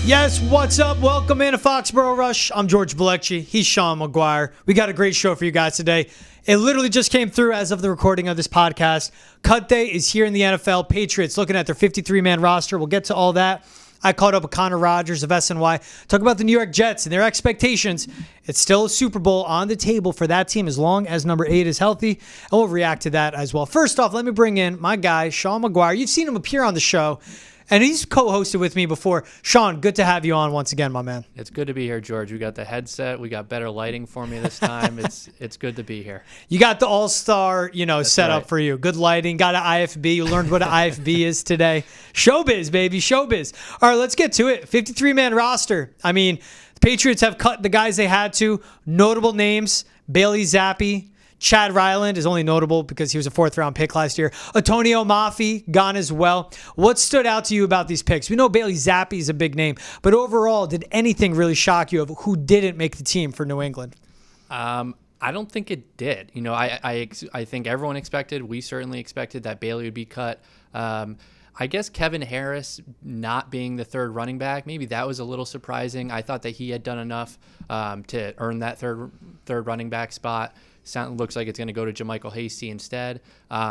Yes, what's up? Welcome into Foxboro Rush. I'm George Balekji. He's Sean McGuire. We got a great show for you guys today. It literally just came through as of the recording of this podcast. Cut day is here in the NFL. Patriots looking at their 53-man roster. We'll get to all that. I caught up with Connor Rodgers of SNY. Talk about the New York Jets and their expectations. It's still a Super Bowl on the table for that team as long as number 8 is healthy. And we'll react to that as well. First off, let me bring in my guy, Sean McGuire. You've seen him appear on the show, and he's co-hosted with me before. Sean, good to have you on once again, my man. It's good to be here, George. We got the headset. We got better lighting for me this time. It's good to be here. You got the all-star, set up right. for you. Good lighting. Got an IFB. You learned what an IFB is today. Showbiz, baby. Showbiz. All right, let's get to it. 53-man roster. I mean, the Patriots have cut the guys they had to. Notable names: Bailey Zappe. Chad Ryland is only notable because he was a 4th-round pick last year. Antonio Mafi gone as well. What stood out to you about these picks? We know Bailey Zappe is a big name, but overall, did anything really shock you of who didn't make the team for New England? I don't think it did. I think everyone expected. We certainly expected that Bailey would be cut. I guess Kevin Harris not being the 3rd running back, maybe that was a little surprising. I thought that he had done enough to earn that third running back spot. Looks like it's going to go to JaMycal Hasty instead.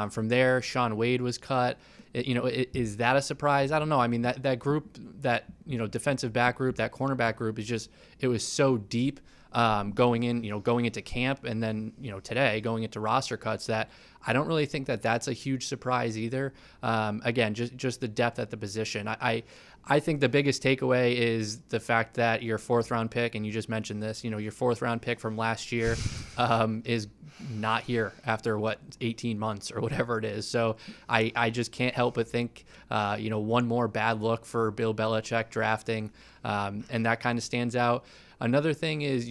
From there, Shaun Wade was cut. Is that a surprise? I don't know. I mean, that group, that defensive back group, that cornerback group it was so deep going into camp, and then today going into roster cuts, that I don't really think that that's a huge surprise either. Again, just the depth at the position. I think the biggest takeaway is the fact that your 4th-round pick, and you just mentioned this, your 4th-round pick from last year is not here after 18 months or whatever it is. So I just can't help but think, one more bad look for Bill Belichick drafting, and that kind of stands out. Another thing is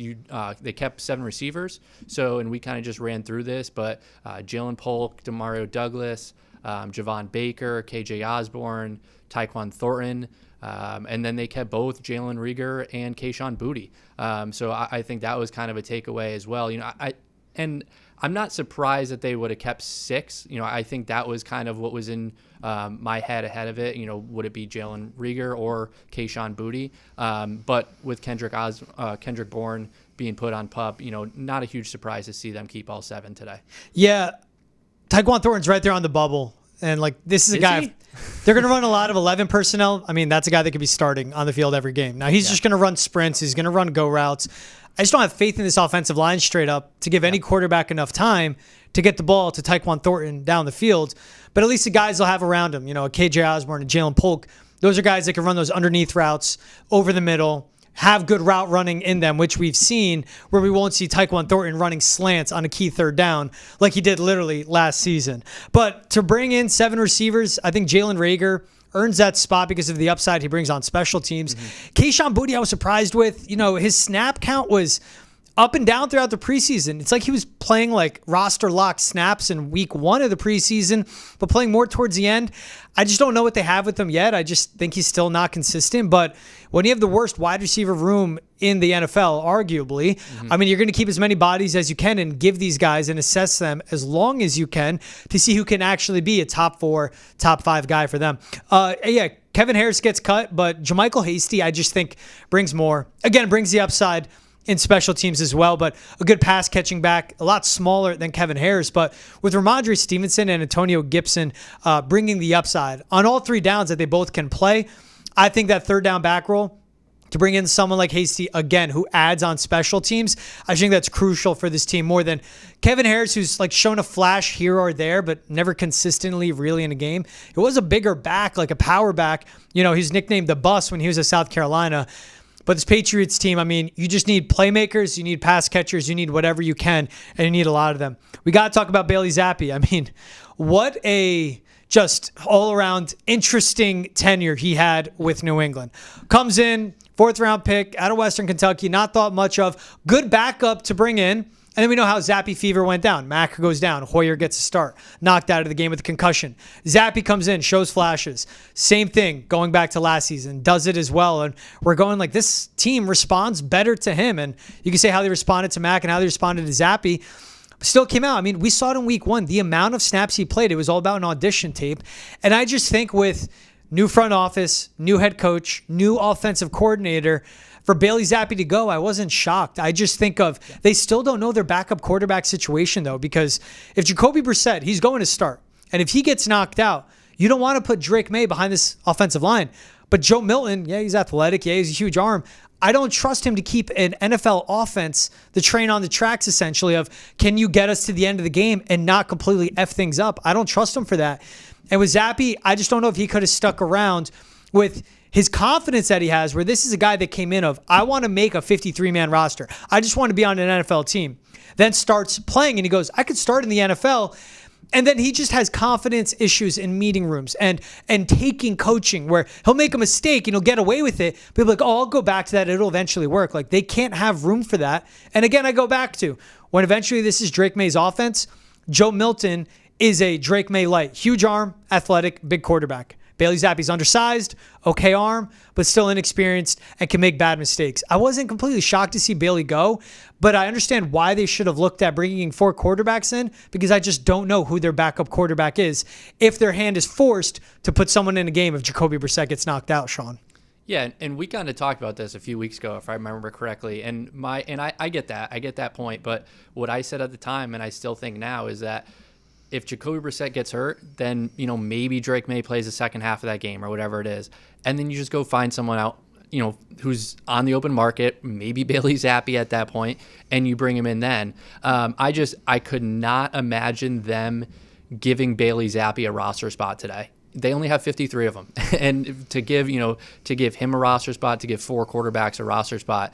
they kept 7 receivers. So, and we kind of just ran through this, but Jalen Polk, Demario Douglas, Javon Baker, KJ Osborne, Tyquan Thornton, and then they kept both Jalen Reagor and Kayshon Boutte. So I think that was kind of a takeaway as well. And I'm not surprised that they would have kept 6. I think that was kind of what was in my head ahead of it. Would it be Jalen Reagor or Kayshon Boutte? But with Kendrick Bourne being put on PUP, not a huge surprise to see them keep all 7 today. Yeah, Tyquan Thornton's right there on the bubble. And this is a guy, they're going to run a lot of 11 personnel. I mean, that's a guy that could be starting on the field every game. Now, he's just going to run sprints. He's going to run go routes. I just don't have faith in this offensive line straight up to give any quarterback enough time to get the ball to Tyquan Thornton down the field. But at least the guys they'll have around him, KJ Osborne and Jalen Polk, those are guys that can run those underneath routes over the middle, have good route running in them, which we've seen where we won't see Tyquan Thornton running slants on a key 3rd down like he did literally last season. But to bring in 7 receivers, I think Jalen Reagor earns that spot because of the upside he brings on special teams. Kayshon Boutte, I was surprised with. His snap count was up and down throughout the preseason. It's like he was playing roster lock snaps in week 1 of the preseason, but playing more towards the end. I just don't know what they have with him yet. I just think he's still not consistent. But when you have the worst wide receiver room in the NFL, arguably, I mean, you're going to keep as many bodies as you can and give these guys and assess them as long as you can to see who can actually be a top 4, top 5 guy for them. Kevin Harris gets cut, but JaMycal Hasty, I just think brings more. Again, brings the upside in special teams as well, but a good pass catching back, a lot smaller than Kevin Harris, but with Ramondre Stevenson and Antonio Gibson bringing the upside on all 3 downs that they both can play, I think that 3rd down back roll to bring in someone like Hasty, again, who adds on special teams, I think that's crucial for this team more than Kevin Harris, who's shown a flash here or there, but never consistently really in a game. It was a bigger back, like a power back. He's nicknamed the Bus when he was at South Carolina. But this Patriots team, I mean, you just need playmakers, you need pass catchers, you need whatever you can, and you need a lot of them. We got to talk about Bailey Zappe. I mean, what a just all-around interesting tenure he had with New England. Comes in, 4th-round pick out of Western Kentucky, not thought much of. Good backup to bring in. And then we know how Zappe fever went down. Mack goes down. Hoyer gets a start. Knocked out of the game with a concussion. Zappe comes in, shows flashes. Same thing going back to last season. Does it as well. And we're going this team responds better to him. And you can say how they responded to Mack and how they responded to Zappe. Still came out. I mean, we saw it in week 1. The amount of snaps he played, it was all about an audition tape. And I just think with new front office, new head coach, new offensive coordinator. For Bailey Zappe to go, I wasn't shocked. I just think of they still don't know their backup quarterback situation, though, because if Jacoby Brissett, he's going to start. And if he gets knocked out, you don't want to put Drake Maye behind this offensive line. But Joe Milton, yeah, he's athletic. Yeah, he's a huge arm. I don't trust him to keep an NFL offense, the train on the tracks, essentially, of can you get us to the end of the game and not completely F things up? I don't trust him for that. And with Zappe, I just don't know if he could have stuck around with his confidence that he has, where this is a guy that came in of, I want to make a 53-man roster. I just want to be on an NFL team. Then starts playing and he goes, I could start in the NFL. And then he just has confidence issues in meeting rooms and taking coaching where he'll make a mistake and he'll get away with it. People are like, oh, I'll go back to that. It'll eventually work. Like, they can't have room for that. And again, I go back to when eventually this is Drake Maye's offense, Joe Milton is a Drake Maye light. Huge arm, athletic, big quarterback. Bailey Zappe's undersized, okay arm, but still inexperienced and can make bad mistakes. I wasn't completely shocked to see Bailey go, but I understand why they should have looked at bringing 4 quarterbacks in, because I just don't know who their backup quarterback is if their hand is forced to put someone in a game if Jacoby Brissett gets knocked out, Sean. Yeah, and we kind of talked about this a few weeks ago, if I remember correctly. And I get that. I get that point. But what I said at the time, and I still think now, is that if Jacoby Brissett gets hurt, then, maybe Drake Maye plays the second half of that game or whatever it is. And then you just go find someone out, who's on the open market, maybe Bailey Zappe at that point, and you bring him in then. I could not imagine them giving Bailey Zappe a roster spot today. They only have 53 of them. And to give him a roster spot, to give 4 quarterbacks a roster spot,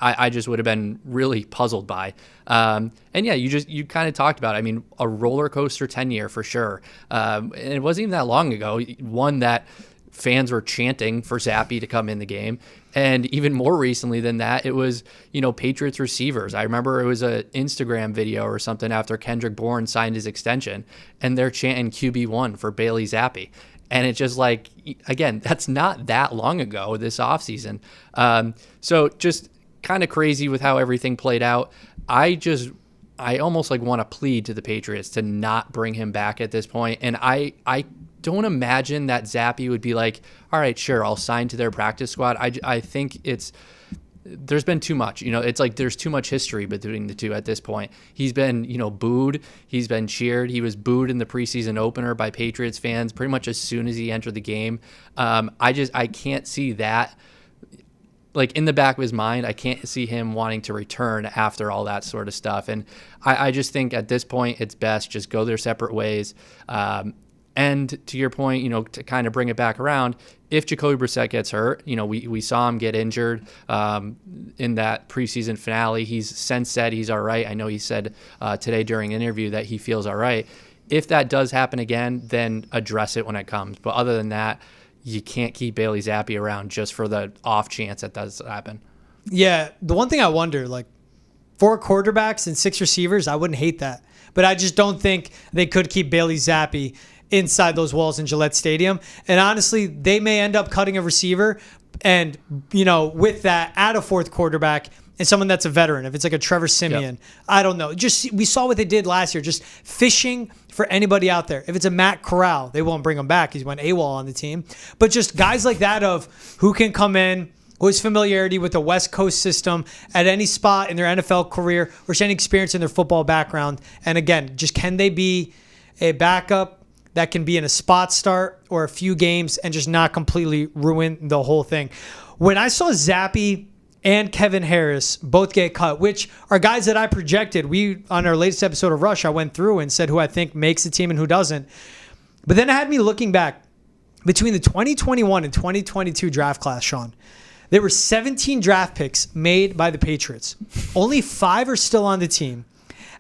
I just would have been really puzzled by. And yeah, you kind of talked about it. I mean, a roller coaster tenure for sure. And it wasn't even that long ago. One that fans were chanting for Zappe to come in the game. And even more recently than that, it was, Patriots receivers. I remember it was an Instagram video or something after Kendrick Bourne signed his extension, and they're chanting QB1 for Bailey Zappe. And it's just like, again, that's not that long ago this offseason. So just kind of crazy with how everything played out. I almost want to plead to the Patriots to not bring him back at this point. And I don't imagine that Zappe would be like, all right, sure, I'll sign to their practice squad. I think there's been too much. It's like there's too much history between the two at this point. He's been, booed. He's been cheered. He was booed in the preseason opener by Patriots fans pretty much as soon as he entered the game. I can't see that. Like, in the back of his mind, I can't see him wanting to return after all that sort of stuff. And I just think at this point, it's best just go their separate ways. And to your point, to kind of bring it back around, if Jacoby Brissett gets hurt, we saw him get injured in that preseason finale. He's since said he's all right. I know he said today during an interview that he feels all right. If that does happen again, then address it when it comes. But other than that, you can't keep Bailey Zappe around just for the off chance that does happen. Yeah, the one thing I wonder, 4 quarterbacks and 6 receivers, I wouldn't hate that. But I just don't think they could keep Bailey Zappe inside those walls in Gillette Stadium. And honestly, they may end up cutting a receiver and, with that, add a 4th quarterback and someone that's a veteran. If it's like a Trevor Siemian, yep. I don't know. We saw what they did last year, just fishing for anybody out there. If it's a Matt Corral, they won't bring him back. He's went AWOL on the team. But just guys like that of who can come in, who has familiarity with the West Coast system at any spot in their NFL career or any experience in their football background. And again, just can they be a backup that can be in a spot start or a few games and just not completely ruin the whole thing. When I saw Zappe and Kevin Harris both get cut, which are guys that I projected, on our latest episode of Rush, I went through and said who I think makes the team and who doesn't. But then it had me looking back between the 2021 and 2022 draft class, Sean. There were 17 draft picks made by the Patriots. Only 5 are still on the team.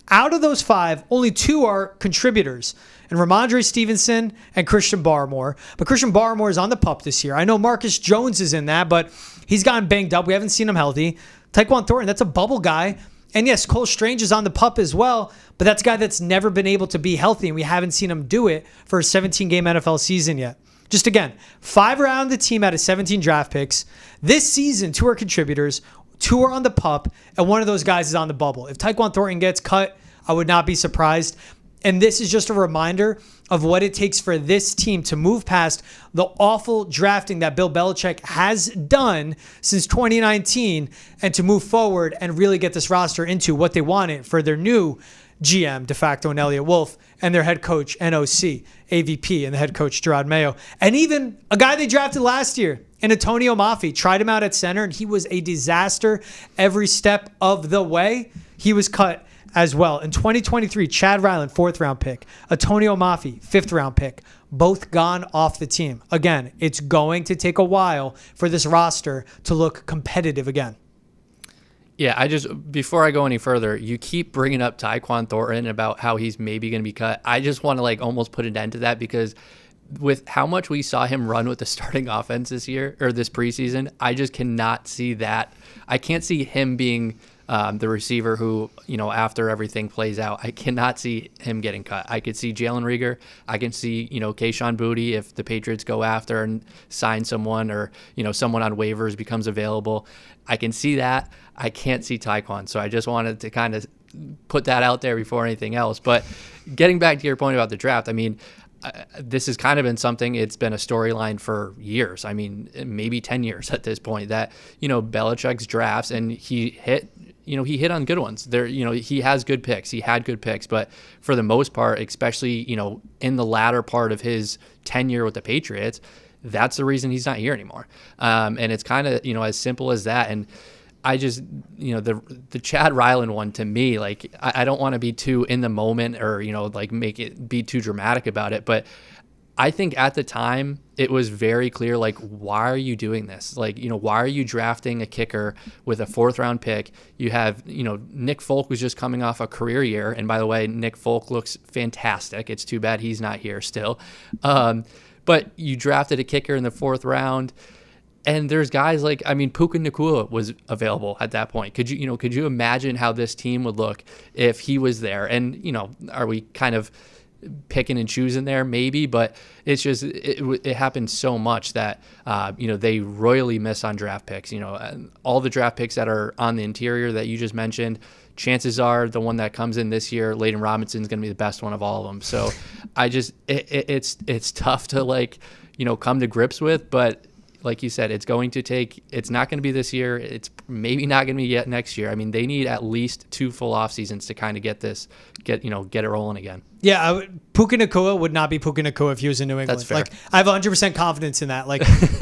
Out of those 5, only 2 are contributors, and Ramondre Stevenson and Christian Barmore. But Christian Barmore is on the PUP this year. I know Marcus Jones is in that, but he's gotten banged up. We haven't seen him healthy. Tyquan Thornton, that's a bubble guy. And yes, Cole Strange is on the PUP as well, but that's a guy that's never been able to be healthy, and we haven't seen him do it for a 17-game NFL season yet. Just again, 5 are on the team out of 17 draft picks. This season, 2 are contributors, 2 are on the PUP, and one of those guys is on the bubble. If Tyquan Thornton gets cut, I would not be surprised. And this is just a reminder of what it takes for this team to move past the awful drafting that Bill Belichick has done since 2019 and to move forward and really get this roster into what they wanted for their new GM de facto and Elliott Wolf and their head coach NOC, AVP, and the head coach Drake Maye. And even a guy they drafted last year, Antonio Mafi, tried him out at center and he was a disaster every step of the way. He was cut as well. In 2023, Chad Ryland, 4th round pick. Antonio Mafi, 5th round pick. Both gone off the team. Again, it's going to take a while for this roster to look competitive again. Yeah, before I go any further, you keep bringing up Tyquan Thornton about how he's maybe going to be cut. I just want to almost put an end to that because with how much we saw him run with the starting offense this year or this preseason, I just cannot see that. I can't see him being the receiver who, after everything plays out, I cannot see him getting cut. I could see Jalen Reagor. I can see, Kayshon Boutte if the Patriots go after and sign someone or, someone on waivers becomes available. I can see that. I can't see Tyquan. So I just wanted to kind of put that out there before anything else. But getting back to your point about the draft, I mean, this has kind of been something, it's been a storyline for years. I mean, maybe 10 years at this point that, Belichick's drafts and he hit on good ones. He has good picks. He had good picks, but for the most part, especially, in the latter part of his tenure with the Patriots, that's the reason he's not here anymore. And it's kind of, as simple as that. And I just, the Chad Ryland one to me, I don't want to be too in the moment or, make it be too dramatic about it. But I think at the time it was very clear, why are you doing this? Why are you drafting a kicker with a 4th round pick? You have, Nick Folk was just coming off a career year. And by the way, Nick Folk looks fantastic. It's too bad he's not here still. But you drafted a kicker in the 4th round. And there's guys Puka Nacua was available at that point. Could you imagine how this team would look if he was there? And, are we kind of picking and choosing there? Maybe, but it's just, it happens so much that, they royally miss on draft picks. All the draft picks that are on the interior that you just mentioned, chances are the one that comes in this year, Layden Robinson, is going to be the best one of all of them. So it's tough to come to grips with, but like you said, it's not going to be this year. It's maybe not going to be yet next year. I mean, they need at least 2 full off seasons to kind of get it rolling again. Yeah, Puka Nacua would not be Puka Nacua if he was in New England. That's fair. I have 100% confidence in that.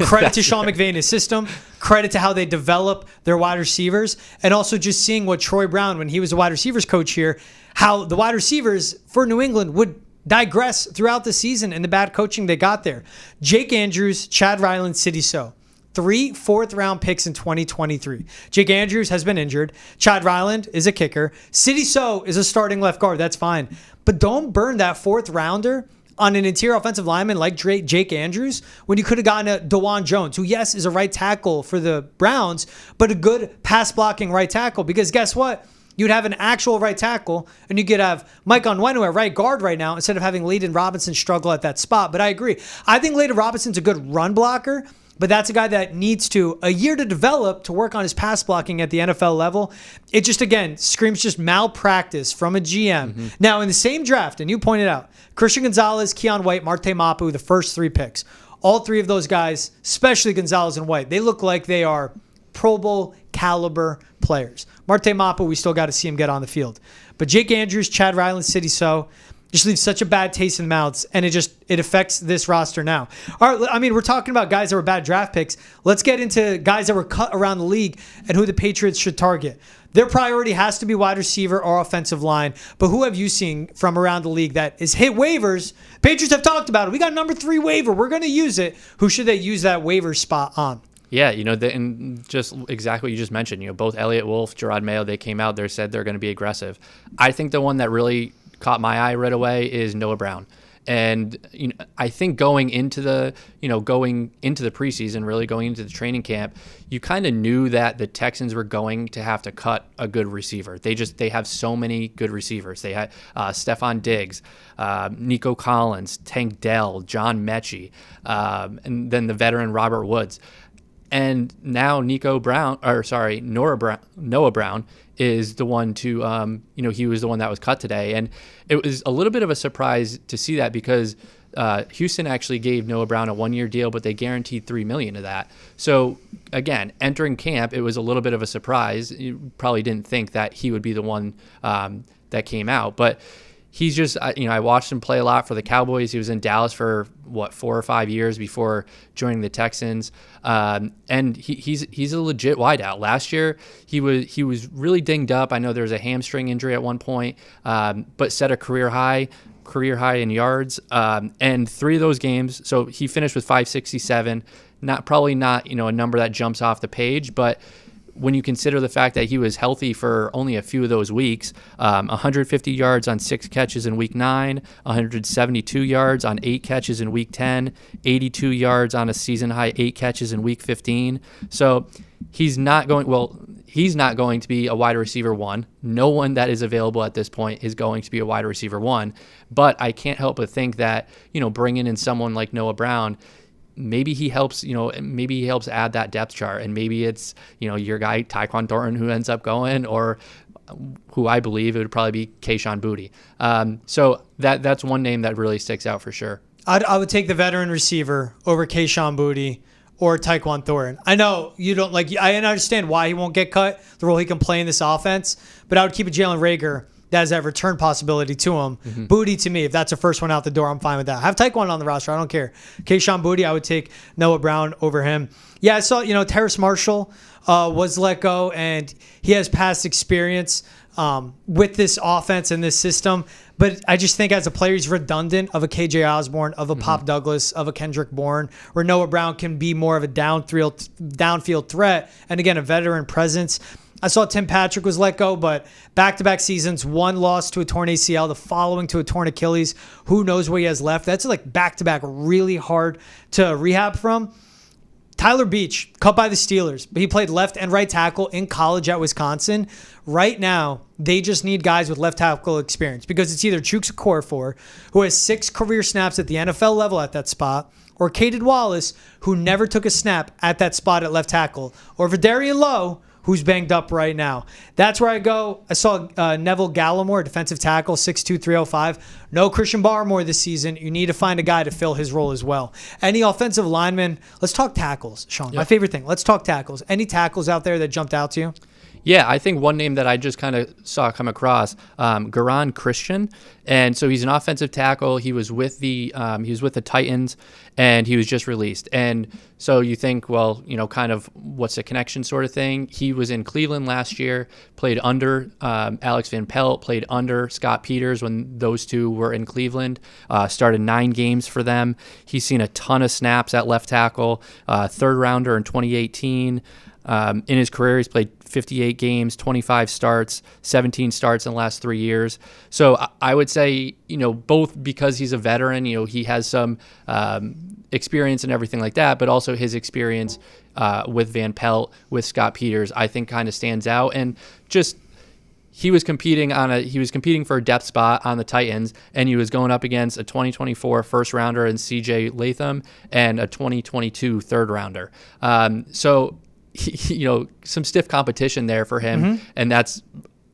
Credit to Sean McVay and his system, credit to how they develop their wide receivers, and also just seeing what Troy Brown, when he was a wide receivers coach here, how the wide receivers for New England would digress throughout the season and the bad coaching they got there. Jake Andrews, Chad Ryland, Sidy Sow. 3 4th-round picks in 2023. Jake Andrews has been injured. Chad Ryland is a kicker. Sidy Sow is a starting left guard. That's fine. But don't burn that 4th rounder on an interior offensive lineman like Jake Andrews when you could have gotten a DeJuan Jones, who, yes, is a right tackle for the Browns, but a good pass-blocking right tackle. Because guess what? You'd have an actual right tackle, and you could have Mike Onwenu at right guard right now instead of having Layden Robinson struggle at that spot. But I agree. I think Layden Robinson's a good run blocker, but that's a guy that needs a year to develop to work on his pass blocking at the NFL level. It just, again, screams just malpractice from a GM. Mm-hmm. Now, in the same draft, and you pointed out, Christian Gonzalez, Keon White, Marte Mapu, the first 3 picks. All 3 of those guys, especially Gonzalez and White, they look like they are Pro Bowl caliber players. Marte Mapu, we still got to see him get on the field. But Jake Andrews, Chad Ryland, Sidy Sow just leaves such a bad taste in mouths, and it affects this roster now. All right, I mean, we're talking about guys that were bad draft picks. Let's get into guys that were cut around the league and who the Patriots should target. Their priority has to be wide receiver or offensive line, but who have you seen from around the league that is hit waivers? Patriots have talked about it. We got number 3 waiver. We're going to use it. Who should they use that waiver spot on? Yeah, and just exactly what you just mentioned, both Elliott Wolf, Drake Maye, they came out there, said they're going to be aggressive. I think the one that really caught my eye right away is Noah Brown. And I think going into the preseason, really going into the training camp, you kind of knew that the Texans were going to have to cut a good receiver. They have so many good receivers. They had Stephon Diggs, Nico Collins, Tank Dell, John Mechie, and then the veteran Robert Woods. And now Noah Brown is the one to, he was the one that was cut today. And it was a little bit of a surprise to see that because Houston actually gave Noah Brown a 1-year deal, but they guaranteed $3 million of that. So again, entering camp, it was a little bit of a surprise. You probably didn't think that he would be the one that came out, but he's just, I watched him play a lot for the Cowboys. He was in Dallas for 4 or 5 years before joining the Texans. And he's a legit wideout. Last year, he was really dinged up. I know there was a hamstring injury at one point, but set a career high in yards. And 3 of those games, so he finished with 567. Probably not a number that jumps off the page, but when you consider the fact that he was healthy for only a few of those weeks, 150 yards on 6 catches in week 9, 172 yards on 8 catches in week 10, 82 yards on a season high 8 catches in week 15. So he's not going to be a wide receiver 1. No one that is available at this point is going to be a wide receiver 1. But I can't help but think that, bringing in someone like Noah Brown, maybe he helps add that depth chart, and maybe it's, your guy Tyquan Thornton who ends up going, or who I believe it would probably be Kayshon Boutte. So that's one name that really sticks out for sure. I would take the veteran receiver over Kayshon Boutte or Tyquan Thornton. I know you don't I understand why he won't get cut, the role he can play in this offense, but I would keep a Jalen Reagor that has that return possibility to him. Mm-hmm. Boutte, to me, if that's the first one out the door, I'm fine with that. Have Tyquan on the roster. I don't care. Kayshon Boutte, I would take Noah Brown over him. Yeah, I saw, Terrace Marshall was let go, and he has past experience with this offense and this system. But I just think as a player, he's redundant of a KJ Osborne, of a Pop Douglas, of a Kendrick Bourne, where Noah Brown can be more of a downfield threat. And again, a veteran presence. I saw Tim Patrick was let go, but back-to-back seasons, one loss to a torn ACL, the following to a torn Achilles. Who knows what he has left? That's back-to-back really hard to rehab from. Tyler Beach, cut by the Steelers, but he played left and right tackle in college at Wisconsin. Right now, they just need guys with left tackle experience because it's either Chuks Okorafor, who has 6 career snaps at the NFL level at that spot, or Caden Wallace, who never took a snap at that spot at left tackle, or Vidarian Lowe, who's banged up right now. That's where I go. I saw Neville Gallimore, defensive tackle, 6'2", 305. No Christian Barmore this season. You need to find a guy to fill his role as well. Any offensive lineman? Let's talk tackles, Sean. Yep. My favorite thing. Let's talk tackles. Any tackles out there that jumped out to you? Yeah, I think one name that I just kind of saw come across, Garon Christian, and so he's an offensive tackle. He was with the Titans, and he was just released. And so you think, well, kind of what's the connection sort of thing. He was in Cleveland last year, played under Alex Van Pelt, played under Scott Peters when those two were in Cleveland. Started 9 games for them. He's seen a ton of snaps at left tackle. 3rd rounder in 2018. In his career, he's played 58 games, 25 starts, 17 starts in the last 3 years. So I would say, both because he's a veteran, he has some experience and everything like that, but also his experience with Van Pelt, with Scott Peters, I think kind of stands out. And just he was competing for a depth spot on the Titans, and he was going up against a 2024 first rounder in CJ Latham and a 2022 third rounder. So some stiff competition there for him, and that's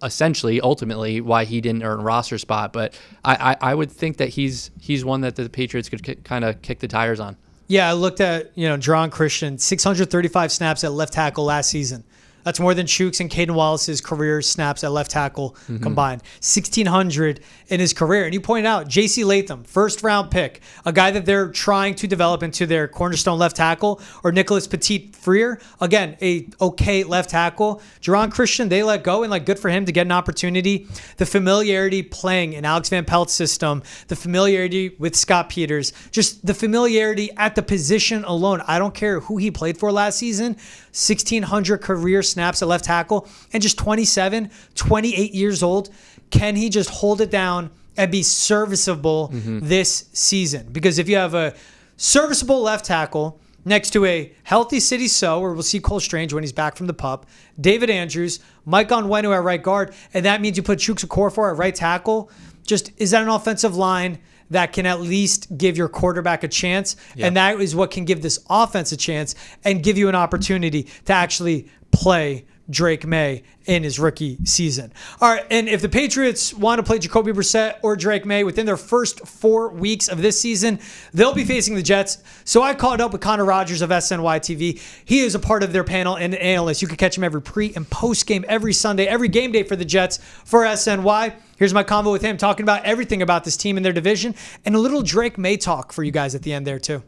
essentially ultimately why he didn't earn a roster spot. But I would think that he's one that the Patriots could kind of kick the tires on. Yeah, I looked at Garon Christian, 635 snaps at left tackle last season. That's more than Chuks and Caden Wallace's career snaps at left tackle combined. 1,600 in his career. And you pointed out, J.C. Latham, first-round pick, a guy that they're trying to develop into their cornerstone left tackle, or Nicholas Petit-Freer, again, a okay left tackle. Garon Christian, they let go, and good for him to get an opportunity. The familiarity playing in Alex Van Pelt's system, the familiarity with Scott Peters, just the familiarity at the position alone. I don't care who he played for last season. 1,600 career snaps at left tackle, and just 28 years old. Can he just hold it down and be serviceable this season? Because if you have a serviceable left tackle next to a healthy City So, where we'll see Cole Strange when he's back from the pup, David Andrews, Mike Onwenu at right guard, and that means you put Chuks Okorafor at right tackle, just is that an offensive line that can at least give your quarterback a chance. Yeah. And that is what can give this offense a chance and give you an opportunity to actually play Drake Maye in his rookie season. All right, and if the Patriots want to play Jacoby Brissett or Drake Maye within their first 4 weeks of this season, they'll be facing the Jets. So I caught up with Connor Rodgers of SNY TV. He is a part of their panel and an analyst. You can catch him every pre- and post-game, every Sunday, every game day for the Jets for SNY. Here's my convo with him, talking about everything about this team and their division, and a little Drake Maye talk for you guys at the end there too.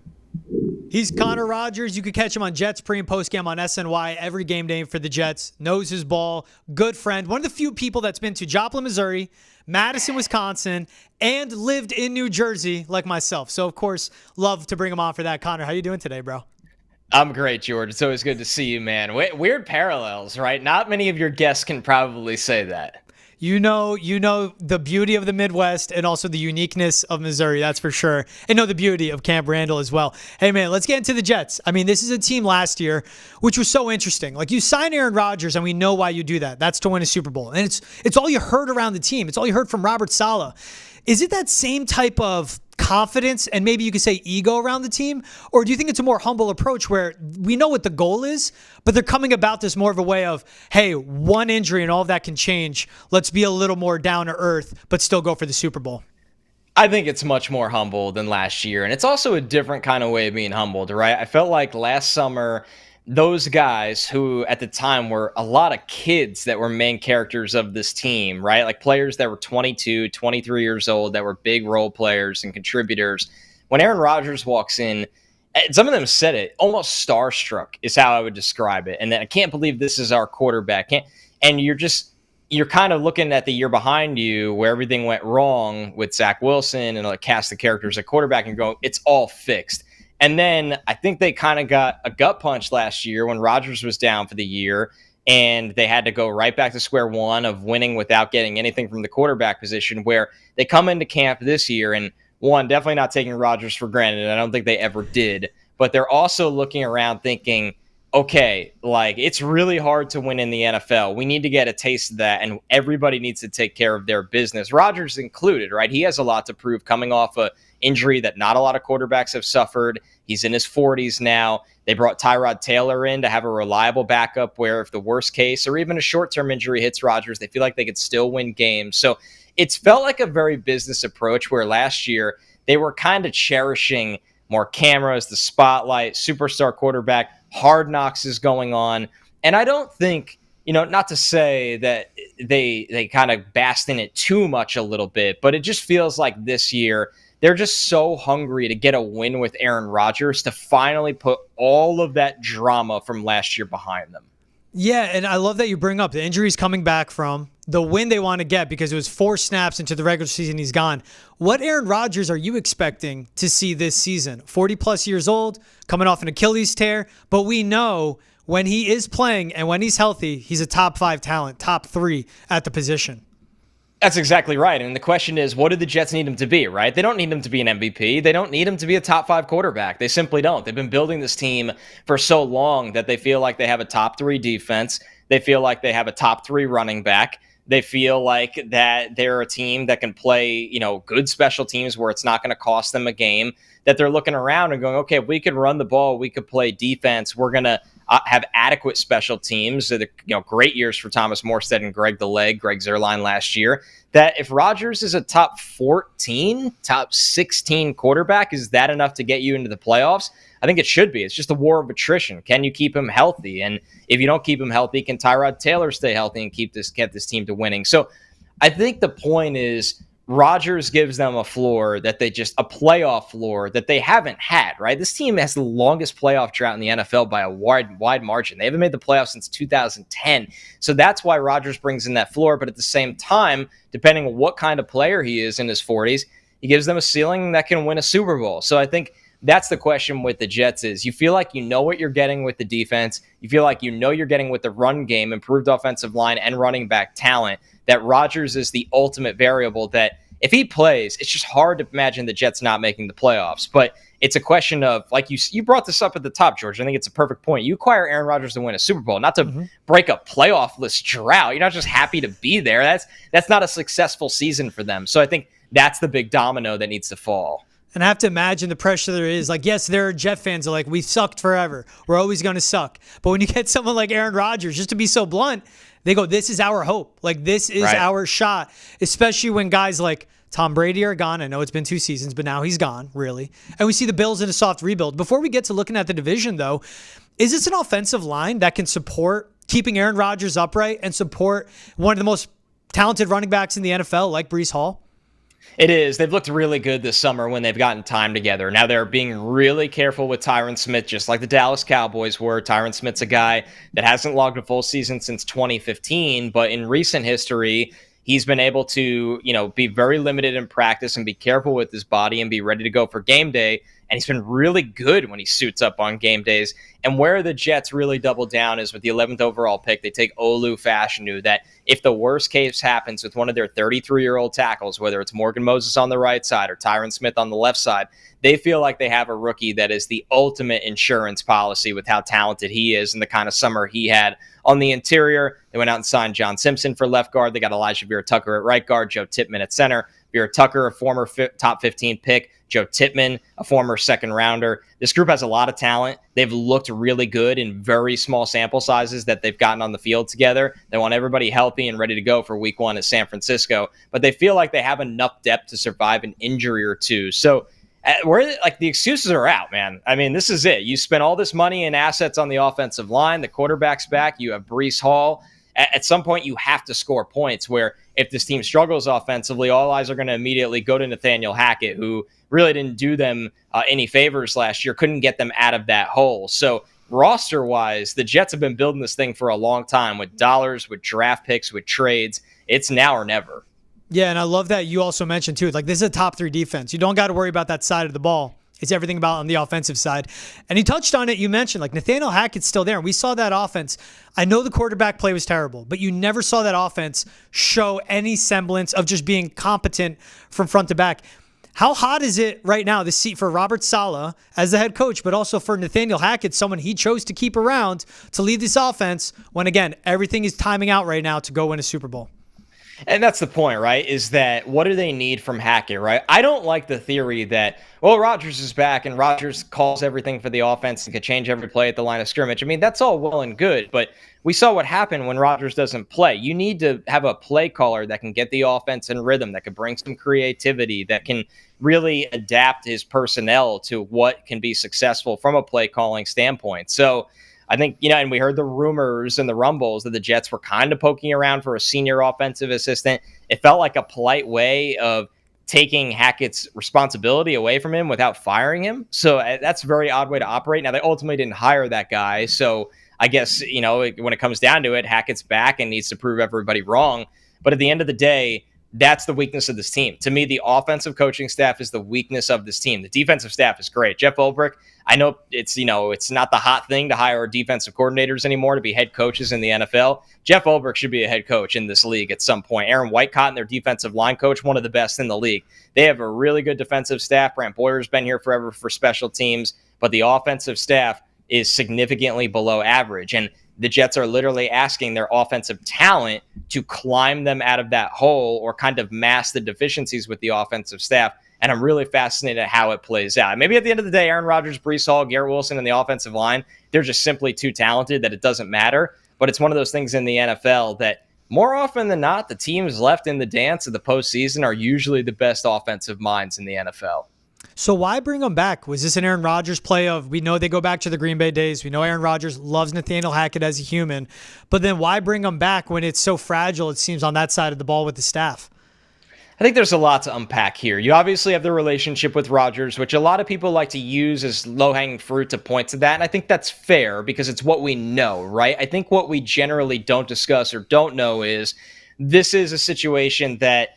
He's Connor Rodgers. You can catch him on Jets pre- and post-game on SNY every game day for the Jets. Knows his ball. Good friend. One of the few people that's been to Joplin, Missouri, Madison, Wisconsin, and lived in New Jersey like myself. So, of course, love to bring him on for that. Connor, how you doing today, bro? I'm great, George. It's always good to see you, man. Weird parallels, right? Not many of your guests can probably say that. You know the beauty of the Midwest and also the uniqueness of Missouri, that's for sure. And know the beauty of Camp Randall as well. Hey, man, let's get into the Jets. I mean, this is a team last year, which was so interesting. Like, you sign Aaron Rodgers, and we know why you do that. That's to win a Super Bowl. And it's all you heard around the team. It's all you heard from Robert Saleh. Is it that same type of confidence and maybe you could say ego around the team? Or do you think it's a more humble approach where we know what the goal is, but they're coming about this more of a way of, hey, one injury and all of that can change. Let's be a little more down to earth, but still go for the Super Bowl? I think it's much more humble than last year. And it's also a different kind of way of being humbled, right? I felt like last summer, those guys who at the time were a lot of kids that were main characters of this team, right? Like players that were 22, 23 years old that were big role players and contributors. When Aaron Rodgers walks in, some of them said it, almost starstruck is how I would describe it. And then I can't believe this is our quarterback. And you're kind of looking at the year behind you where everything went wrong with Zach Wilson and like cast the characters at quarterback and go, it's all fixed. And then I think they kind of got a gut punch last year when Rodgers was down for the year and they had to go right back to square one of winning without getting anything from the quarterback position, where they come into camp this year and one, definitely not taking Rodgers for granted. I don't think they ever did, but they're also looking around thinking, okay, like it's really hard to win in the NFL. We need to get a taste of that, and everybody needs to take care of their business. Rodgers included, right? He has a lot to prove coming off a injury that not a lot of quarterbacks have suffered. He's in his 40s now. They brought Tyrod Taylor in to have a reliable backup where if the worst case or even a short-term injury hits Rodgers, they feel like they could still win games. So it's felt like a very business approach where last year they were kind of cherishing more cameras, the spotlight, superstar quarterback, hard knocks is going on. And I don't think, not to say that they kind of basked in it too much a little bit, but it just feels like this year they're just so hungry to get a win with Aaron Rodgers to finally put all of that drama from last year behind them. Yeah, and I love that you bring up the injuries coming back from the win they want to get because it was 4 snaps into the regular season. He's gone. What Aaron Rodgers are you expecting to see this season? 40-plus years old, coming off an Achilles tear, but we know when he is playing and when he's healthy, he's a top 5 talent, top 3 at the position. That's exactly right. And the question is, what do the Jets need him to be, right? They don't need him to be an MVP. They don't need him to be a top 5 quarterback. They simply don't. They've been building this team for so long that they feel like they have a top 3 defense. They feel like they have a top 3 running back. They feel like that they're a team that can play, good special teams where it's not going to cost them a game, that they're looking around and going, okay, if we could run the ball, we could play defense, we're going to have adequate special teams. Great years for Thomas Morstead and Greg Zuerlein last year. That if Rodgers is a top 14, top 16 quarterback, is that enough to get you into the playoffs? I think it should be. It's just a war of attrition. Can you keep him healthy? And if you don't keep him healthy, can Tyrod Taylor stay healthy and get this team to winning? So I think the point is Rodgers gives them a playoff floor that they haven't had, right? This team has the longest playoff drought in the NFL by a wide margin. They haven't made the playoffs since 2010. So that's why Rodgers brings in that floor. But at the same time, depending on what kind of player he is in his 40s, he gives them a ceiling that can win a Super Bowl. So I think that's the question with the Jets is you feel like you know what you're getting with the defense. You feel like you know you're getting with the run game, improved offensive line, and running back talent, that Rodgers is the ultimate variable that if he plays, it's just hard to imagine the Jets not making the playoffs. But it's a question of, like you brought this up at the top, George. I think it's a perfect point. You acquire Aaron Rodgers to win a Super Bowl, not to break a playoff list drought. You're not just happy to be there. That's not a successful season for them. So I think that's the big domino that needs to fall. And I have to imagine the pressure there is. Like, yes, there are Jet fans that are like, we've sucked forever. We're always going to suck. But when you get someone like Aaron Rodgers, just to be so blunt, they go, this is our hope. Like, this is our shot, especially when guys like Tom Brady are gone. I know it's been 2 seasons, but now he's gone, really. And we see the Bills in a soft rebuild. Before we get to looking at the division, though, is this an offensive line that can support keeping Aaron Rodgers upright and support one of the most talented running backs in the NFL, like Breece Hall? It is. They've looked really good this summer when they've gotten time together. Now they're being really careful with Tyron Smith, just like the Dallas Cowboys were. Tyron Smith's a guy that hasn't logged a full season since 2015, but in recent history, he's been able to, be very limited in practice and be careful with his body and be ready to go for game day. And he's been really good when he suits up on game days. And where the Jets really double down is with the 11th overall pick. They take Olu Fashanu, that if the worst case happens with one of their 33-year-old tackles, whether it's Morgan Moses on the right side or Tyron Smith on the left side, they feel like they have a rookie that is the ultimate insurance policy with how talented he is and the kind of summer he had on the interior. They went out and signed John Simpson for left guard. They got Elijah Vera-Tucker at right guard, Joe Tippmann at center. Vera-Tucker, a former top 15 pick. Joe Tippmann, a former second rounder. This group has a lot of talent. They've looked really good in very small sample sizes that they've gotten on the field together. They want everybody healthy and ready to go for week 1 at San Francisco, but they feel like they have enough depth to survive an injury or two. So the excuses are out, man. I mean, this is it. You spent all this money and assets on the offensive line. The quarterback's back. You have Breece Hall. At some point, you have to score points where if this team struggles offensively, all eyes are going to immediately go to Nathaniel Hackett, who really didn't do them any favors last year, couldn't get them out of that hole. So roster-wise, the Jets have been building this thing for a long time with dollars, with draft picks, with trades. It's now or never. Yeah, and I love that you also mentioned, too, like this is a top 3 defense. You don't got to worry about that side of the ball. It's everything about on the offensive side. And he touched on it. You mentioned like Nathaniel Hackett's still there. And we saw that offense. I know the quarterback play was terrible, but you never saw that offense show any semblance of just being competent from front to back. How hot is it right now, the seat for Robert Saleh as the head coach, but also for Nathaniel Hackett, someone he chose to keep around to lead this offense when, again, everything is timing out right now to go win a Super Bowl? And that's the point, right? Is that what do they need from Hackett, right? I don't like the theory that, well, Rodgers is back and Rodgers calls everything for the offense and could change every play at the line of scrimmage. I mean, that's all well and good, but we saw what happened when Rodgers doesn't play. You need to have a play caller that can get the offense in rhythm, that can bring some creativity, that can really adapt his personnel to what can be successful from a play calling standpoint. So I think, and we heard the rumors and the rumbles that the Jets were kind of poking around for a senior offensive assistant. It felt like a polite way of taking Hackett's responsibility away from him without firing him. So that's a very odd way to operate. Now, they ultimately didn't hire that guy. So I guess, when it comes down to it, Hackett's back and needs to prove everybody wrong. But at the end of the day, that's the weakness of this team. To me, the offensive coaching staff is the weakness of this team. The defensive staff is great. Jeff Ulbrich, I know it's not the hot thing to hire defensive coordinators anymore to be head coaches in the NFL. Jeff Ulbrich should be a head coach in this league at some point. Aaron Whitecotton, their defensive line coach, one of the best in the league. They have a really good defensive staff. Brant Boyer's been here forever for special teams, but the offensive staff is significantly below average. And the Jets are literally asking their offensive talent to climb them out of that hole or kind of mask the deficiencies with the offensive staff. And I'm really fascinated at how it plays out. Maybe at the end of the day, Aaron Rodgers, Breece Hall, Garrett Wilson, and the offensive line, they're just simply too talented that it doesn't matter. But it's one of those things in the NFL that more often than not, the teams left in the dance of the postseason are usually the best offensive minds in the NFL. So why bring him back? Was this an Aaron Rodgers play of, we know they go back to the Green Bay days. We know Aaron Rodgers loves Nathaniel Hackett as a human. But then why bring him back when it's so fragile, it seems, on that side of the ball with the staff? I think there's a lot to unpack here. You obviously have the relationship with Rodgers, which a lot of people like to use as low-hanging fruit to point to that. And I think that's fair because it's what we know, right? I think what we generally don't discuss or don't know is this is a situation that,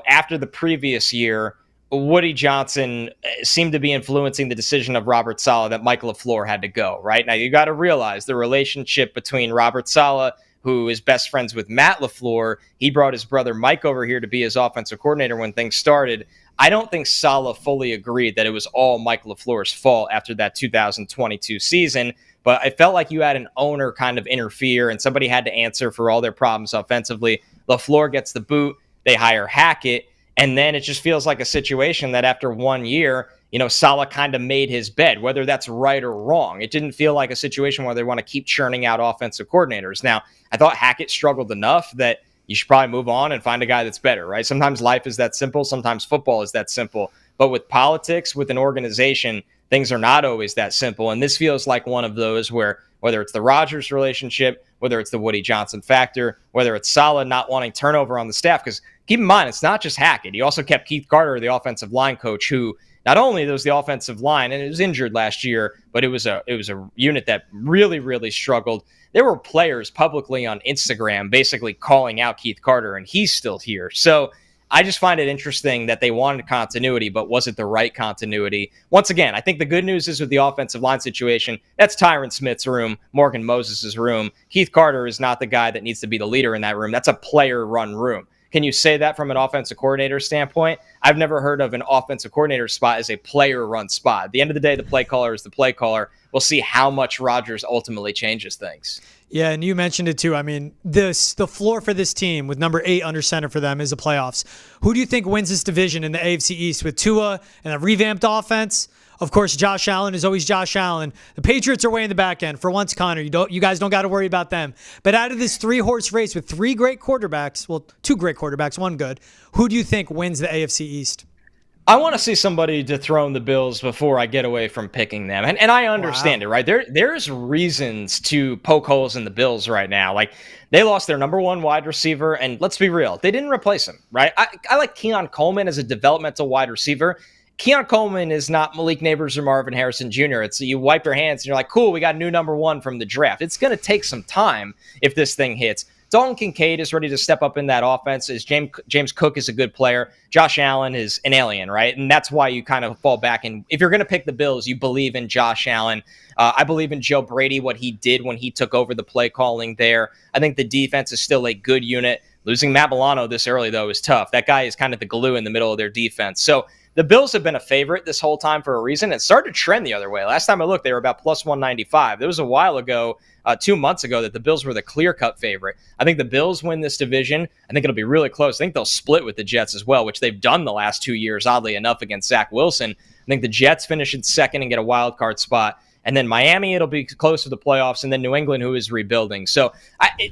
after the previous year, Woody Johnson seemed to be influencing the decision of Robert Saleh that Mike LaFleur had to go, right? Now, you got to realize the relationship between Robert Saleh, who is best friends with Matt LaFleur. He brought his brother Mike over here to be his offensive coordinator when things started. I don't think Saleh fully agreed that it was all Mike LaFleur's fault after that 2022 season, but I felt like you had an owner kind of interfere and somebody had to answer for all their problems offensively. LaFleur gets the boot. They hire Hackett. And then it just feels like a situation that after 1 year, Saleh kind of made his bed, whether that's right or wrong. It didn't feel like a situation where they want to keep churning out offensive coordinators. Now, I thought Hackett struggled enough that you should probably move on and find a guy that's better, right? Sometimes life is that simple. Sometimes football is that simple. But with politics, with an organization, things are not always that simple. And this feels like one of those where, whether it's the Rodgers relationship, whether it's the Woody Johnson factor, whether it's Saleh not wanting turnover on the staff, because keep in mind, it's not just Hackett. He also kept Keith Carter, the offensive line coach, who not only was the offensive line, and it was injured last year, but it was a unit that really, really struggled. There were players publicly on Instagram basically calling out Keith Carter, and he's still here. So I just find it interesting that they wanted continuity, but was it the right continuity? Once again, I think the good news is with the offensive line situation, that's Tyron Smith's room, Morgan Moses' room. Keith Carter is not the guy that needs to be the leader in that room. That's a player-run room. Can you say that from an offensive coordinator standpoint? I've never heard of an offensive coordinator spot as a player-run spot. At the end of the day, the play caller is the play caller. We'll see how much Rodgers ultimately changes things. Yeah, and you mentioned it too. I mean, the floor for this team with number 8 under center for them is the playoffs. Who do you think wins this division in the AFC East with Tua and a revamped offense? Of course, Josh Allen is always Josh Allen. The Patriots are way in the back end. For once, Connor, you guys don't got to worry about them. But out of this 3-horse race with 3 great quarterbacks, well, 2 great quarterbacks, 1 good, who do you think wins the AFC East? I want to see somebody dethrone the Bills before I get away from picking them. And I understand it, right? There's reasons to poke holes in the Bills right now. Like, they lost their number 1 wide receiver, and let's be real, they didn't replace him, right? I like Keon Coleman as a developmental wide receiver. Keon Coleman is not Malik Neighbors or Marvin Harrison Jr. It's you wipe your hands and you're like, cool, we got a new number 1 from the draft. It's going to take some time if this thing hits. Dalton Kincaid is ready to step up in that offense. James Cook is a good player. Josh Allen is an alien, right? And that's why you kind of fall back. And if you're going to pick the Bills, you believe in Josh Allen. I believe in Joe Brady, what he did when he took over the play calling there. I think the defense is still a good unit. Losing Matt Milano this early, though, is tough. That guy is kind of the glue in the middle of their defense. So the Bills have been a favorite this whole time for a reason. It started to trend the other way. Last time I looked, they were about plus 195. It was a while ago, 2 months ago, that the Bills were the clear-cut favorite. I think the Bills win this division. I think it'll be really close. I think they'll split with the Jets as well, which they've done the last 2 years, oddly enough, against Zach Wilson. I think the Jets finish in second and get a wild card spot. And then Miami, it'll be close to the playoffs, and then New England, who is rebuilding. So,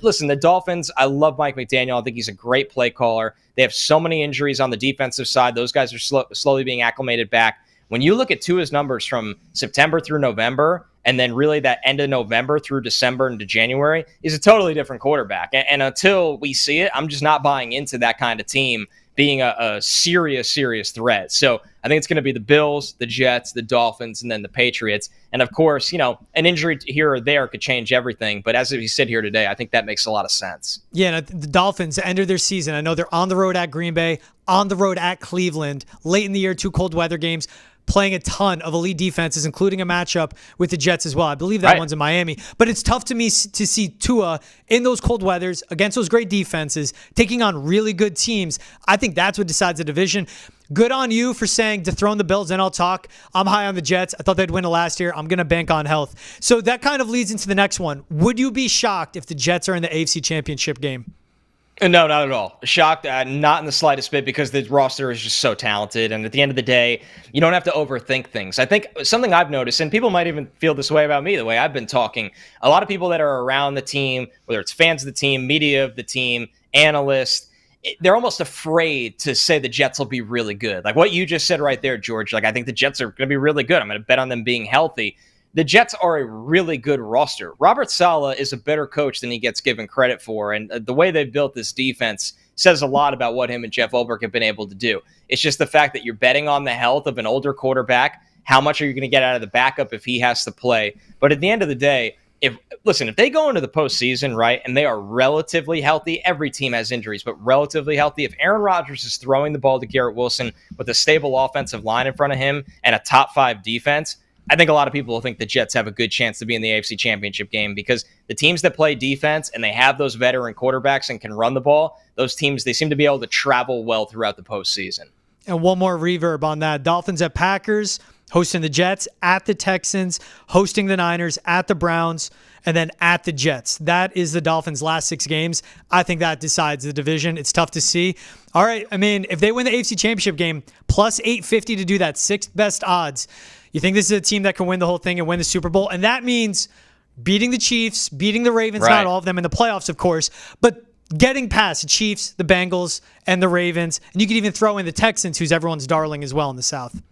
listen, the Dolphins, I love Mike McDaniel. I think he's a great play caller. They have so many injuries on the defensive side. Those guys are slowly being acclimated back. When you look at Tua's numbers from September through November, and then really that end of November through December into January, he's a totally different quarterback. And until we see it, I'm just not buying into that kind of team being a serious threat. So I think it's going to be the Bills, the Jets, the Dolphins, and then the Patriots. And of course, an injury here or there could change everything. But as we sit here today, I think that makes a lot of sense. Yeah, and the Dolphins ended their season. I know they're on the road at Green Bay, on the road at Cleveland, late in the year, 2 cold weather games, playing a ton of elite defenses, including a matchup with the Jets as well. I believe that one's in Miami. But it's tough to me to see Tua in those cold weathers against those great defenses, taking on really good teams. I think that's what decides the division. Good on you for saying dethrone the Bills, and I'll talk. I'm high on the Jets. I thought they'd win it last year. I'm going to bank on health. So that kind of leads into the next one. Would you be shocked if the Jets are in the AFC Championship game? No, not at all. Shocked, not in the slightest bit, because the roster is just so talented. And at the end of the day, you don't have to overthink things. I think something I've noticed, and people might even feel this way about me, the way I've been talking, a lot of people that are around the team, whether it's fans of the team, media of the team, analysts, they're almost afraid to say the Jets will be really good. Like what you just said right there, George. Like, I think the Jets are going to be really good. I'm going to bet on them being healthy. The Jets are a really good roster. Robert Saleh is a better coach than he gets given credit for, and the way they've built this defense says a lot about what him and Jeff Ulbrich have been able to do. It's just the fact that you're betting on the health of an older quarterback. How much are you going to get out of the backup if he has to play? But at the end of the day, if they go into the postseason, right, and they are relatively healthy, every team has injuries, but relatively healthy. If Aaron Rodgers is throwing the ball to Garrett Wilson with a stable offensive line in front of him and a top 5 defense, I think a lot of people will think the Jets have a good chance to be in the AFC Championship game, because the teams that play defense and they have those veteran quarterbacks and can run the ball, those teams, they seem to be able to travel well throughout the postseason. And one more reverb on that. Dolphins at Packers. hosting the Jets, at the Texans, hosting the Niners, at the Browns, and then at the Jets. That is the Dolphins' last 6 games. I think that decides the division. It's tough to see. All right, I mean, if they win the AFC Championship game, plus 850 to do that, 6th best odds, you think this is a team that can win the whole thing and win the Super Bowl? And that means beating the Chiefs, beating the Ravens, right. Not all of them in the playoffs, of course, but getting past the Chiefs, the Bengals, and the Ravens. And you could even throw in the Texans, who's everyone's darling as well in the South.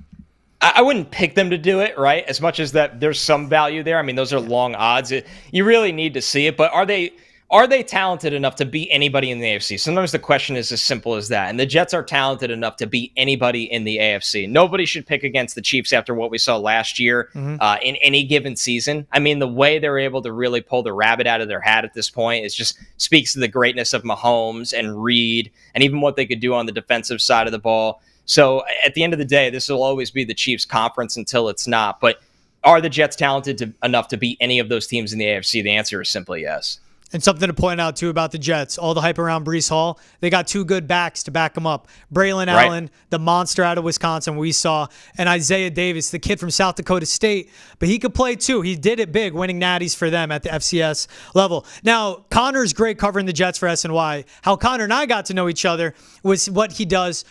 I wouldn't pick them to do it, right? As much as that there's some value there. I mean, those are long odds. You really need to see it, but are they talented enough to beat anybody in the AFC? Sometimes the question is as simple as that. And the Jets are talented enough to beat anybody in the AFC. Nobody should pick against the Chiefs after what we saw last year in any given season. I mean, the way they're able to really pull the rabbit out of their hat at this point is just speaks to the greatness of Mahomes and Reed and even what they could do on the defensive side of the ball. So at the end of the day, this will always be the Chiefs' conference until it's not. But are the Jets talented enough to beat any of those teams in the AFC? The answer is simply yes. And something to point out, too, about the Jets. All the hype around Breece Hall, they got 2 good backs to back them up. Braylon Allen, the monster out of Wisconsin we saw, and Isaiah Davis, the kid from South Dakota State. But he could play, too. He did it big, winning natties for them at the FCS level. Now, Connor's great covering the Jets for SNY. How Connor and I got to know each other was what he does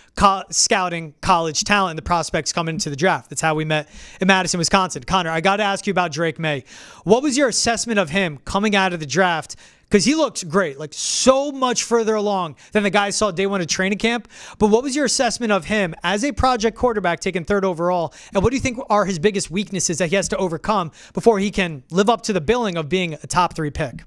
scouting college talent and the prospects coming into the draft. That's how we met in Madison, Wisconsin. Connor, I got to ask you about Drake Maye. What was your assessment of him coming out of the draft? Because he looks great, like so much further along than the guy I saw day 1 of training camp. But what was your assessment of him as a project quarterback taken 3rd overall? And what do you think are his biggest weaknesses that he has to overcome before he can live up to the billing of being a top 3 pick?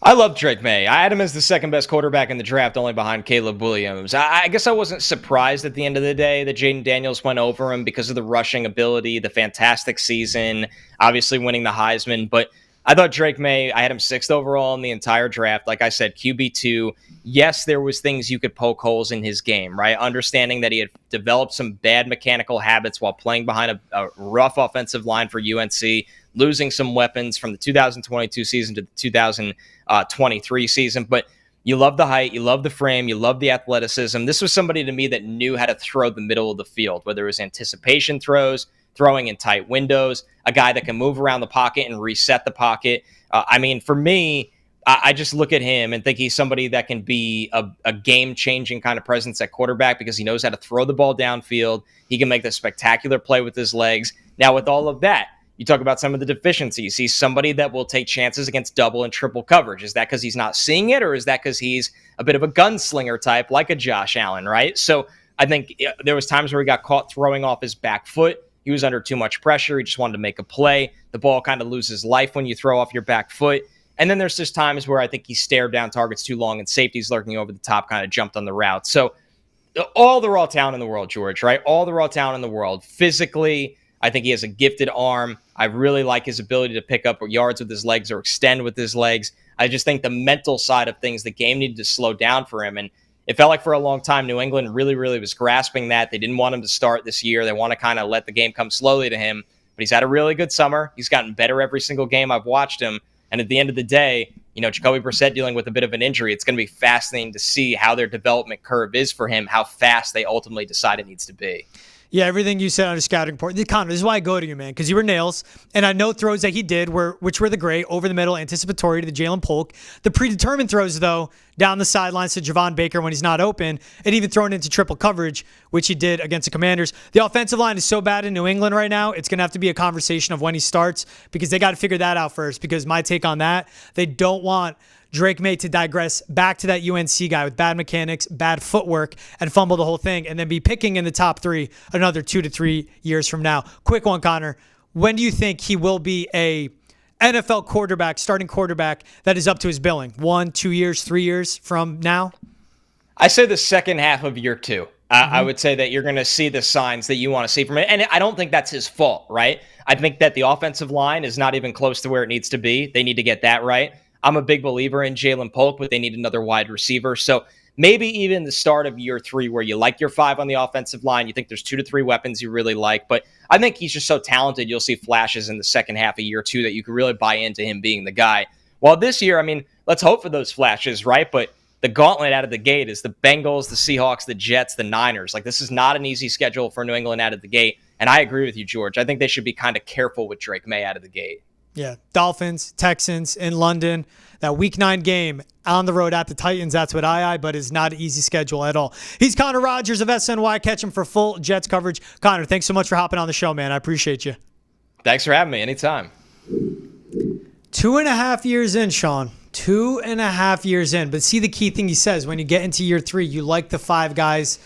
I love Drake Maye. I had him as the 2nd best quarterback in the draft, only behind Caleb Williams. I guess I wasn't surprised at the end of the day that Jaden Daniels went over him because of the rushing ability, the fantastic season, obviously winning the Heisman. But I thought Drake Maye, I had him 6th overall in the entire draft. Like I said, QB2. Yes, there was things you could poke holes in his game, right? Understanding that he had developed some bad mechanical habits while playing behind a rough offensive line for UNC, losing some weapons from the 2022 season to the 2023 season. But you love the height, you love the frame, you love the athleticism. This was somebody to me that knew how to throw the middle of the field, whether it was anticipation throws, throwing in tight windows, a guy that can move around the pocket and reset the pocket. I mean, for me, I just look at him and think he's somebody that can be a game-changing kind of presence at quarterback because he knows how to throw the ball downfield. He can make the spectacular play with his legs. Now, with all of that, you talk about some of the deficiencies. He's somebody that will take chances against double and triple coverage. Is that because he's not seeing it, or is that because he's a bit of a gunslinger type like a Josh Allen, right? So I think there was times where he got caught throwing off his back foot. He was under too much pressure. He just wanted to make a play. The ball kind of loses life when you throw off your back foot. And then there's just times where I think he stared down targets too long and safeties lurking over the top kind of jumped on the route. So all the raw talent in the world, George, right? All the raw talent in the world. Physically, I think he has a gifted arm. I really like his ability to pick up yards with his legs or extend with his legs. I just think the mental side of things, the game needed to slow down for him. And it felt like for a long time, New England really, really was grasping that. They didn't want him to start this year. They want to kind of let the game come slowly to him. But he's had a really good summer. He's gotten better every single game I've watched him. And at the end of the day, you know, Jacoby Brissett dealing with a bit of an injury. It's going to be fascinating to see how their development curve is for him, how fast they ultimately decide it needs to be. Yeah, everything you said on the scouting report. Connor, this is why I go to you, man, because you were nails. And I know throws that he did, which were the great, over the middle, anticipatory to the Jalen Polk. The predetermined throws, though, down the sidelines to Javon Baker when he's not open, and even thrown into triple coverage, which he did against the Commanders. The offensive line is so bad in New England right now, it's going to have to be a conversation of when he starts, because they got to figure that out first. Because my take on that, they don't want Drake Maye to digress back to that UNC guy with bad mechanics, bad footwork, and fumble the whole thing, and then be picking in the top 3 another 2 to 3 years from now. Quick one, Connor. When do you think he will be a NFL quarterback, starting quarterback, that is up to his billing? 1, 2 years, 3 years from now? I say the second half of year 2. I would say that you're going to see the signs that you want to see from it. And I don't think that's his fault, right? I think that the offensive line is not even close to where it needs to be. They need to get that right. I'm a big believer in Jalen Polk, but they need another wide receiver. So maybe even the start of year 3 where you like your 5 on the offensive line, you think there's 2 to 3 weapons you really like. But I think he's just so talented, you'll see flashes in the second half of year 2 that you could really buy into him being the guy. While this year, I mean, let's hope for those flashes, right? But the gauntlet out of the gate is the Bengals, the Seahawks, the Jets, the Niners. Like, this is not an easy schedule for New England out of the gate. And I agree with you, George. I think they should be kind of careful with Drake Maye out of the gate. Yeah, Dolphins, Texans in London. That Week 9 game on the road at the Titans. That's what but it's not an easy schedule at all. He's Connor Rodgers of SNY. Catch him for full Jets coverage. Connor, thanks so much for hopping on the show, man. I appreciate you. Thanks for having me. Anytime. 2.5 years in, Sean. 2.5 years in. But see the key thing he says, when you get into year 3, you like the 5 guys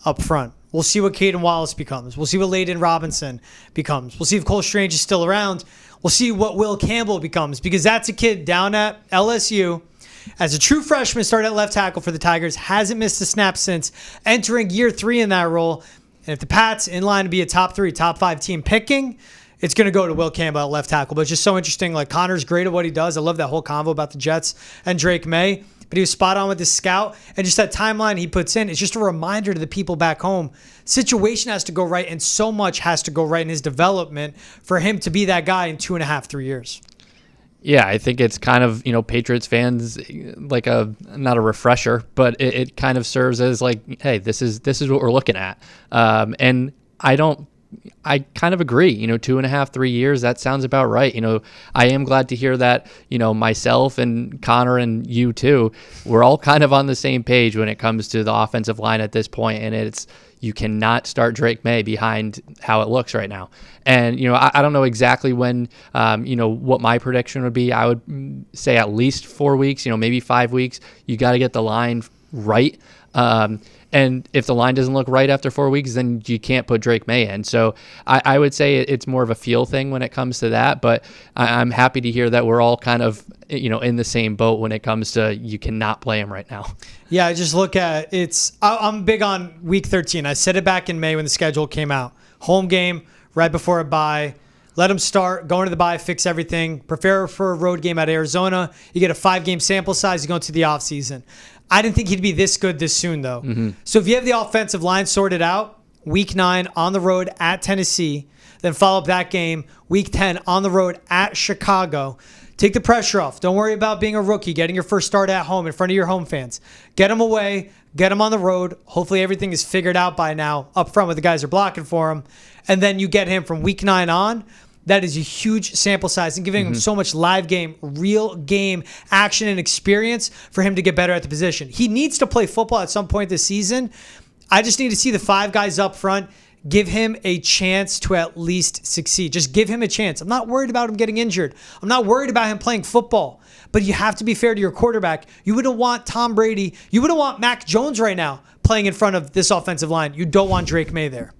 up front. We'll see what Caden Wallace becomes. We'll see what Layden Robinson becomes. We'll see if Cole Strange is still around. We'll see what Will Campbell becomes, because that's a kid down at LSU as a true freshman, started at left tackle for the Tigers, hasn't missed a snap since entering year 3 in that role. And if the Pats in line to be a top 3, top 5 team picking, it's going to go to Will Campbell at left tackle. But it's just so interesting. Like, Connor's great at what he does. I love that whole convo about the Jets and Drake Maye. But he was spot on with his scout. And just that timeline he puts in, it's just a reminder to the people back home. Situation has to go right, and so much has to go right in his development for him to be that guy in 2.5, 3 years. Yeah, I think it's kind of, Patriots fans, like not a refresher, but it kind of serves as like, hey, this is what we're looking at. And I kind of agree, 2.5, 3 years, that sounds about right. I am glad to hear that, myself and Connor and you too, we're all kind of on the same page when it comes to the offensive line at this point. And you cannot start Drake Maye behind how it looks right now. And, I don't know exactly when, what my prediction would be. I would say at least 4 weeks, maybe 5 weeks. You got to get the line right. And if the line doesn't look right after 4 weeks, then you can't put Drake Maye in. So I would say it's more of a feel thing when it comes to that. But I'm happy to hear that we're all kind of, in the same boat when it comes to you cannot play him right now. Yeah, I just look at I'm big on week 13. I said it back in May when the schedule came out. Home game right before a bye. Let him start, go into the bye, fix everything. Prepare for a road game at Arizona. You get a 5-game sample size. You go into the offseason. I didn't think he'd be this good this soon, though. Mm-hmm. So if you have the offensive line sorted out, week 9 on the road at Tennessee, then follow up that game, week 10 on the road at Chicago. Take the pressure off. Don't worry about being a rookie, getting your first start at home in front of your home fans. Get them away. Get them on the road. Hopefully everything is figured out by now up front with the guys who are blocking for him. And then you get him from week 9 on. That is a huge sample size and giving him so much live game, real game action and experience for him to get better at the position. He needs to play football at some point this season. I just need to see the 5 guys up front give him a chance to at least succeed. Just give him a chance. I'm not worried about him getting injured. I'm not worried about him playing football. But you have to be fair to your quarterback. You wouldn't want Tom Brady. You wouldn't want Mac Jones right now playing in front of this offensive line. You don't want Drake Maye there.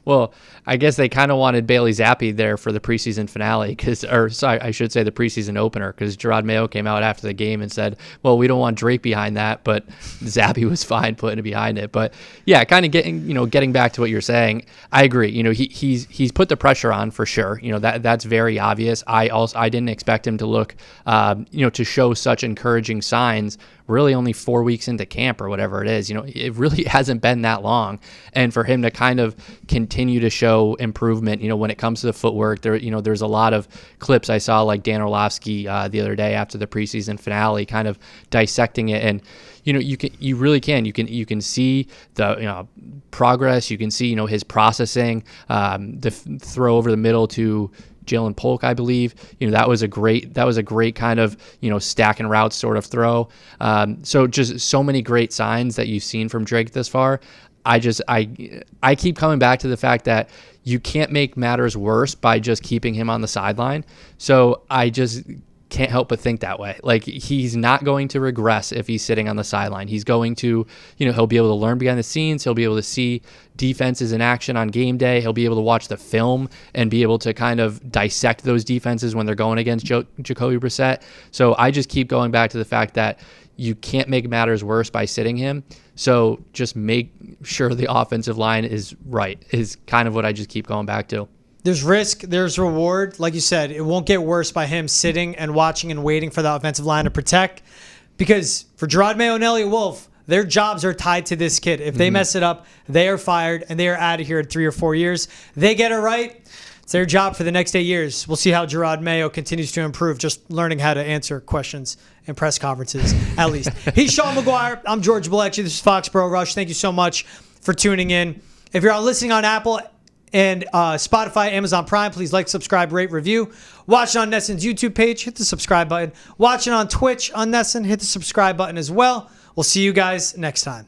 Well, I guess they kind of wanted Bailey Zappe there for the preseason finale, I should say the preseason opener, because Gerard Mayo came out after the game and said, well, we don't want Drake behind that, but Zappe was fine putting it behind it. But yeah, kind of getting back to what you're saying, I agree. He's put the pressure on for sure. That's very obvious. I didn't expect him to look, to show such encouraging signs really only 4 weeks into camp or whatever it is. It really hasn't been that long. And for him to kind of continue to show improvement, when it comes to the footwork, there's a lot of clips I saw, like Dan Orlovsky the other day after the preseason finale, kind of dissecting it. And, you really can. You can see the progress. You can see, his processing, the throw over the middle to Jalen Polk, I believe, that was a great kind of, stack and route sort of throw. So just so many great signs that you've seen from Drake this far. I keep coming back to the fact that you can't make matters worse by just keeping him on the sideline. So I just can't help but think that way. Like, he's not going to regress if he's sitting on the sideline. He's going to, he'll be able to learn behind the scenes. He'll be able to see defenses in action on game day. He'll be able to watch the film and be able to kind of dissect those defenses when they're going against Jacoby Brissett. So I just keep going back to the fact that you can't make matters worse by sitting him. So just make sure the offensive line is right, is kind of what I just keep going back to. There's risk, there's reward. Like you said, it won't get worse by him sitting and watching and waiting for the offensive line to protect. Because for Gerard Mayo and Elliott Wolf, their jobs are tied to this kid. If they mess it up, they are fired and they are out of here in 3 or 4 years. They get it right, it's their job for the next 8 years. We'll see how Gerard Mayo continues to improve, just learning how to answer questions in press conferences, at least. He's Sean McGuire. I'm George Balekji. This is Foxboro Rush. Thank you so much for tuning in. If you're listening on Apple, and Spotify, Amazon Prime. Please like, subscribe, rate, review. Watch it on Nesson's YouTube page. Hit the subscribe button. Watch it on Twitch on Nesson. Hit the subscribe button as well. We'll see you guys next time.